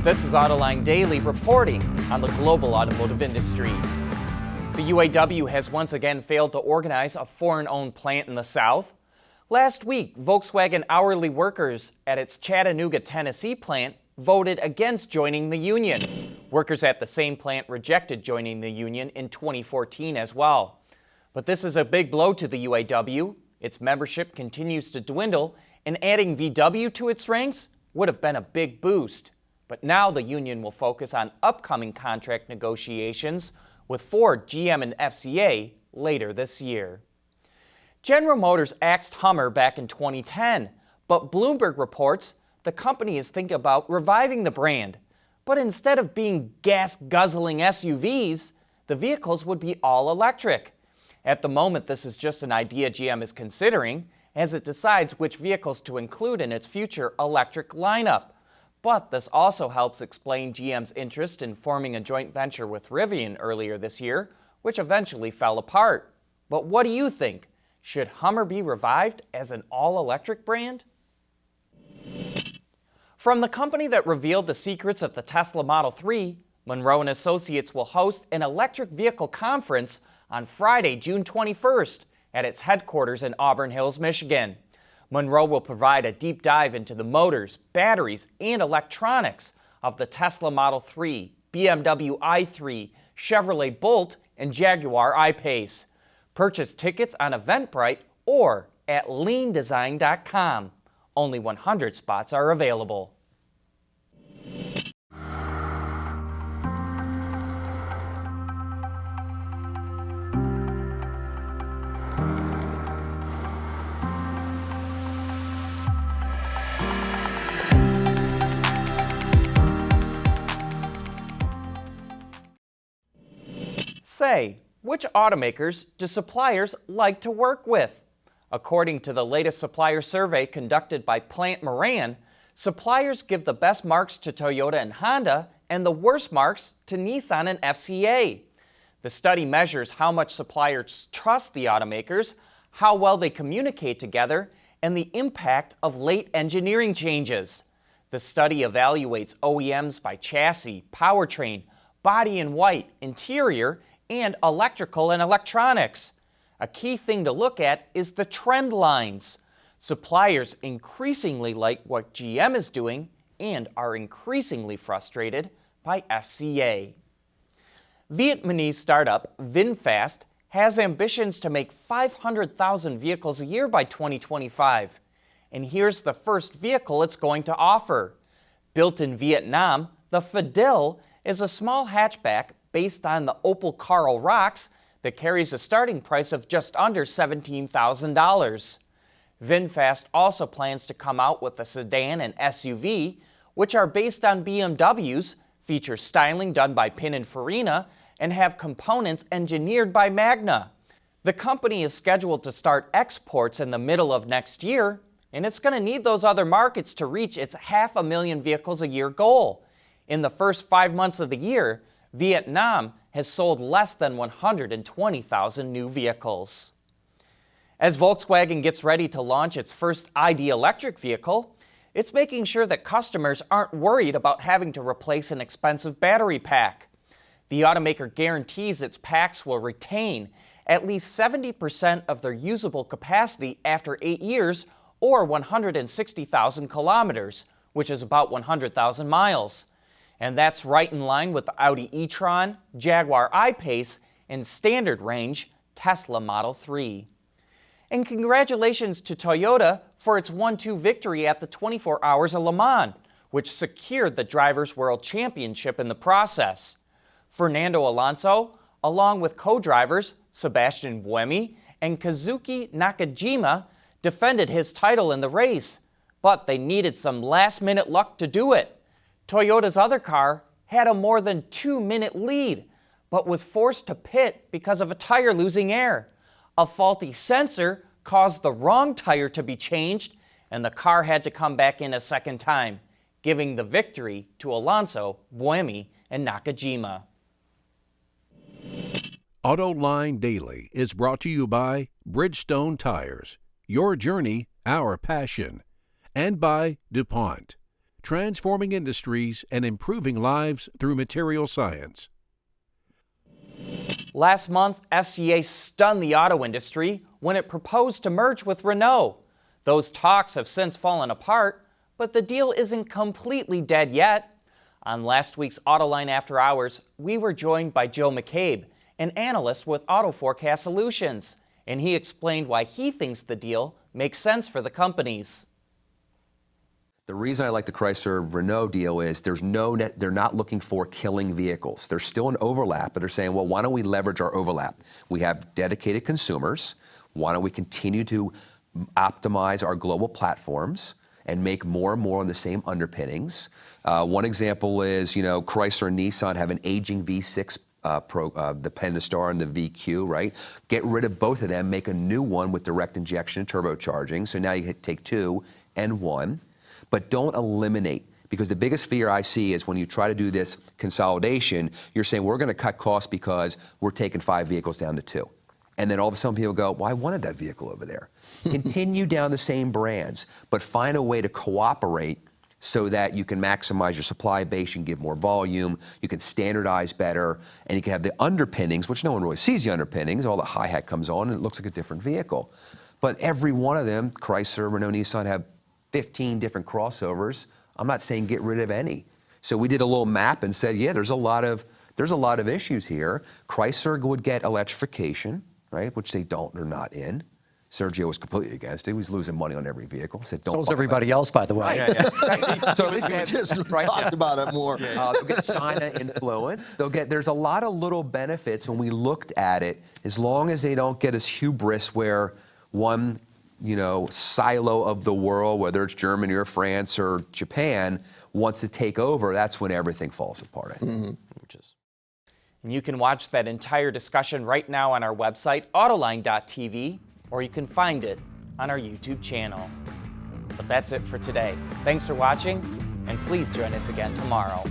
This is Autoline Daily reporting on the global automotive industry. The UAW has once again failed to organize a foreign-owned plant in the South. Last week, Volkswagen hourly workers at its Chattanooga, Tennessee plant voted against joining the union. Workers at the same plant rejected joining the union in 2014 as well. But this is a big blow to the UAW. Its membership continues to dwindle, and adding VW to its ranks would have been a big boost. But now the union will focus on upcoming contract negotiations with Ford, GM, and FCA later this year. General Motors axed Hummer back in 2010, but Bloomberg reports the company is thinking about reviving the brand. But instead of being gas-guzzling SUVs, the vehicles would be all electric. At the moment, this is just an idea GM is considering as it decides which vehicles to include in its future electric lineup. But this also helps explain GM's interest in forming a joint venture with Rivian earlier this year, which eventually fell apart. But what do you think? Should Hummer be revived as an all-electric brand? From the company that revealed the secrets of the Tesla Model 3, Monroe & Associates will host an electric vehicle conference on Friday, June 21st, at its headquarters in Auburn Hills, Michigan. Monroe will provide a deep dive into the motors, batteries, and electronics of the Tesla Model 3, BMW i3, Chevrolet Bolt, and Jaguar I-Pace. Purchase tickets on Eventbrite or at leandesign.com. Only 100 spots are available. Say, which automakers do suppliers like to work with? According to the latest supplier survey conducted by Plant Moran, suppliers give the best marks to Toyota and Honda and the worst marks to Nissan and FCA. The study measures how much suppliers trust the automakers, how well they communicate together, and the impact of late engineering changes. The study evaluates OEMs by chassis, powertrain, body in white, interior, and electrical and electronics. A key thing to look at is the trend lines. Suppliers increasingly like what GM is doing and are increasingly frustrated by FCA. Vietnamese startup VinFast has ambitions to make 500,000 vehicles a year by 2025. And here's the first vehicle it's going to offer. Built in Vietnam, the Fadil is a small hatchback based on the Opel Karl Rox that carries a starting price of just under $17,000. VinFast also plans to come out with a sedan and SUV, which are based on BMWs, feature styling done by Pininfarina, and have components engineered by Magna. The company is scheduled to start exports in the middle of next year, and it's going to need those other markets to reach its 500,000 vehicles a year goal. In the first 5 months of the year, Vietnam has sold less than 120,000 new vehicles. As Volkswagen gets ready to launch its first ID electric vehicle, it's making sure that customers aren't worried about having to replace an expensive battery pack. The automaker guarantees its packs will retain at least 70% of their usable capacity after 8 years or 160,000 kilometers, which is about 100,000 miles. And that's right in line with the Audi e-tron, Jaguar I-Pace, and standard range Tesla Model 3. And congratulations to Toyota for its 1-2 victory at the 24 Hours of Le Mans, which secured the Drivers' World Championship in the process. Fernando Alonso, along with co-drivers Sebastian Buemi and Kazuki Nakajima, defended his title in the race, but they needed some last-minute luck to do it. Toyota's other car had a more than 2-minute lead, but was forced to pit because of a tire losing air. A faulty sensor caused the wrong tire to be changed, and the car had to come back in a second time, giving the victory to Alonso, Buemi, and Nakajima. Autoline Daily is brought to you by Bridgestone Tires, your journey, our passion, and by DuPont. transforming industries and improving lives through material science. Last month, FCA stunned the auto industry when it proposed to merge with Renault. Those talks have since fallen apart, but the deal isn't completely dead yet. On last week's Autoline After Hours, we were joined by Joe McCabe, an analyst with Auto Forecast Solutions, and he explained why he thinks the deal makes sense for the companies. The reason I like the Chrysler-Renault deal is they're not looking for killing vehicles. There's still an overlap, but they're saying, well, why don't we leverage our overlap? We have dedicated consumers. Why don't we continue to optimize our global platforms and make more and more on the same underpinnings? One example is, Chrysler and Nissan have an aging V6 the Pentastar and the VQ, right? Get rid of both of them, make a new one with direct injection and turbocharging. So now you take 2 and 1, but don't eliminate. Because the biggest fear I see is when you try to do this consolidation, you're saying we're going to cut costs because we're taking 5 vehicles down to 2. And then all of a sudden people go, well, I wanted that vehicle over there. Continue down the same brands, but find a way to cooperate so that you can maximize your supply base, you can give more volume, you can standardize better, and you can have the underpinnings, which no one really sees the underpinnings. All the hi-hat comes on and it looks like a different vehicle. But every one of them, Chrysler, Renault, Nissan, have 15 different crossovers. I'm not saying get rid of any. So we did a little map and said, yeah, there's a lot of issues here. Chrysler would get electrification, right, which they're not in. Sergio was completely against it. He was losing money on every vehicle. Said, don't. So was everybody else, by the way. Right. So at least they have, just talked about it more. they'll get China influence. There's a lot of little benefits when we looked at it, as long as they don't get us hubris where one, silo of the world, whether it's Germany or France or Japan, wants to take over. That's when everything falls apart, I think. And you can watch that entire discussion right now on our website, autoline.tv, or you can find it on our YouTube channel. But that's it for today. Thanks for watching, and please join us again tomorrow.